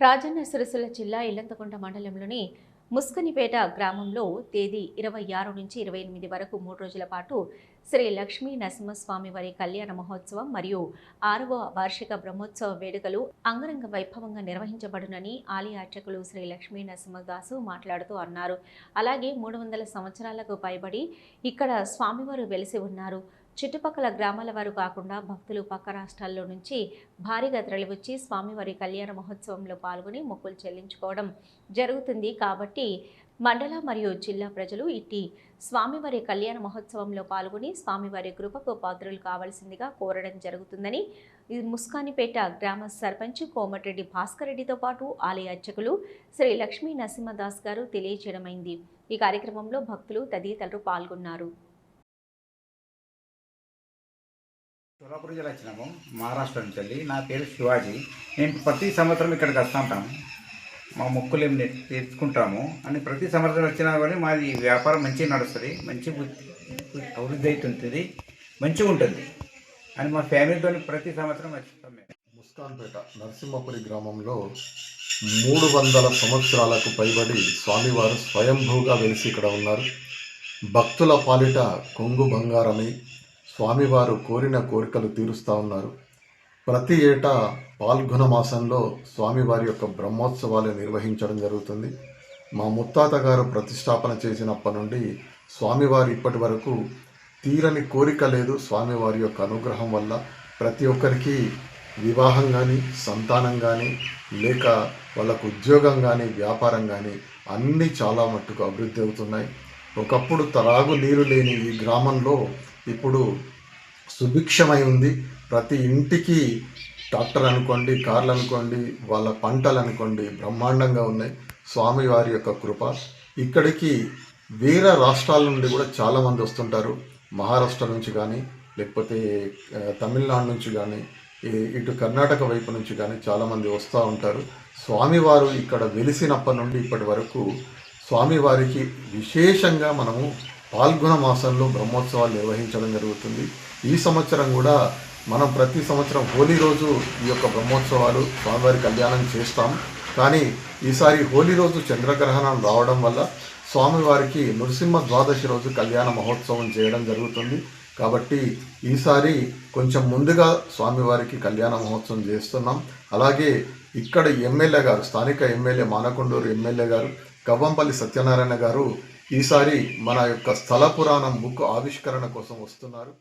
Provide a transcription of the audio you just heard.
రాజన్న సిరిసిల్ల జిల్లా ఇల్లంతకుంట మండలంలోని ముస్కనిపేట గ్రామంలో తేదీ 26 నుంచి 28 వరకు 3 రోజుల పాటు శ్రీ లక్ష్మీ నరసింహస్వామి వారి కళ్యాణ మహోత్సవం మరియు 6వ వార్షిక బ్రహ్మోత్సవ వేడుకలు అంగరంగ వైభవంగా నిర్వహించబడునని ఆలయ అర్చకులు శ్రీ లక్ష్మీ నరసింహదాసు మాట్లాడుతూ అన్నారు. అలాగే 300 సంవత్సరాలకు పైబడి ఇక్కడ స్వామివారు వెలిసి ఉన్నారు. చుట్టుపక్కల గ్రామాల వారు కాకుండా భక్తులు పక్క రాష్ట్రాల్లో నుంచి భారీగా తరలివచ్చి స్వామివారి కళ్యాణ మహోత్సవంలో పాల్గొని మొక్కులు చెల్లించుకోవడం జరుగుతుంది. కాబట్టి మండల మరియు జిల్లా ప్రజలు ఇట్టి స్వామివారి కళ్యాణ మహోత్సవంలో పాల్గొని స్వామివారి కృపకు పాత్రులు కావాల్సిందిగా కోరడం జరుగుతుందని ముస్కానిపేట గ్రామ సర్పంచ్ కోమటిరెడ్డి భాస్కర్ రెడ్డితో పాటు ఆలయ అర్చకులు శ్రీ లక్ష్మీ నరసింహదాస్ గారు తెలియజేయడమైంది. ఈ కార్యక్రమంలో భక్తులు తదితరులు పాల్గొన్నారు. సోలాపూర్ జిల్లా వచ్చినాము, మహారాష్ట్ర నుంచి వెళ్ళి. నా పేరు శివాజీ. నేను ప్రతి సంవత్సరం ఇక్కడికి వస్తుంటాము, మా మొక్కులు ఏమి తీర్చుకుంటాము అని. ప్రతి సంవత్సరం వచ్చినా కానీ మాది వ్యాపారం మంచిగా నడుస్తుంది, మంచి అభివృద్ధి అవుతుంటుంది, మంచిగా ఉంటుంది అని మా ఫ్యామిలీతో ప్రతి సంవత్సరం వచ్చుతాం. మేము ముస్కాన్పేట నరసింహపురి గ్రామంలో 300 సంవత్సరాలకు పైబడి స్వామివారు స్వయంభూగా వెలిసి ఇక్కడ ఉన్నారు. భక్తుల పాలిట కొంగు బంగారమై స్వామివారు కోరిన కోరికలు తీరుస్తూ ఉన్నారు. ప్రతి ఏటా పాల్గొన మాసంలో స్వామివారి యొక్క బ్రహ్మోత్సవాలు నిర్వహించడం జరుగుతుంది. మా ముత్తాత గారు ప్రతిష్టాపన చేసినప్పటి నుండి స్వామివారు ఇప్పటి వరకు తీరని కోరిక లేదు. స్వామివారి యొక్క అనుగ్రహం వల్ల ప్రతి ఒక్కరికి వివాహం కానీ, సంతానం కానీ, లేక వాళ్ళకు ఉద్యోగం కానీ, వ్యాపారం కానీ అన్నీ చాలా మట్టుకు అభివృద్ధి అవుతున్నాయి. ఒకప్పుడు త్రాగు నీరు లేని ఈ గ్రామంలో ఇప్పుడు సుభిక్షమై ఉంది. ప్రతి ఇంటికి ట్రాక్టర్ అనుకోండి, కార్లు అనుకోండి, వాళ్ళ పంటలు అనుకోండి బ్రహ్మాండంగా ఉన్నాయి. స్వామివారి యొక్క కృప. ఇక్కడికి వేరే రాష్ట్రాల నుండి కూడా చాలామంది వస్తుంటారు. మహారాష్ట్ర నుంచి కానీ, లేకపోతే తమిళనాడు నుంచి కానీ, ఇటు కర్ణాటక వైపు నుంచి కానీ చాలామంది వస్తూ ఉంటారు. స్వామివారు ఇక్కడ వెలిసినప్పటి నుండి ఇప్పటి వరకు స్వామివారికి విశేషంగా మనము పాల్గొన మాసంలో బ్రహ్మోత్సవాలు నిర్వహించడం జరుగుతుంది. ఈ సంవత్సరం కూడా మనం ప్రతి సంవత్సరం హోలీ రోజు ఈ యొక్క బ్రహ్మోత్సవాలు స్వామివారి కళ్యాణం చేస్తాం. కానీ ఈసారి హోలీ రోజు చంద్రగ్రహణం రావడం వల్ల స్వామివారికి నృసింహ ద్వాదశి రోజు కళ్యాణ మహోత్సవం చేయడం జరుగుతుంది. కాబట్టి ఈసారి కొంచెం ముందుగా స్వామివారికి కళ్యాణ మహోత్సవం చేస్తున్నాం. అలాగే ఇక్కడ ఎమ్మెల్యే గారు, స్థానిక ఎమ్మెల్యే మానకొండూరు ఎమ్మెల్యే గారు గవ్వంపల్లి సత్యనారాయణ గారు ఈసారి మన యొక్క స్థల పురాణం బుక్ ఆవిష్కరణ కోసం వస్తున్నారు.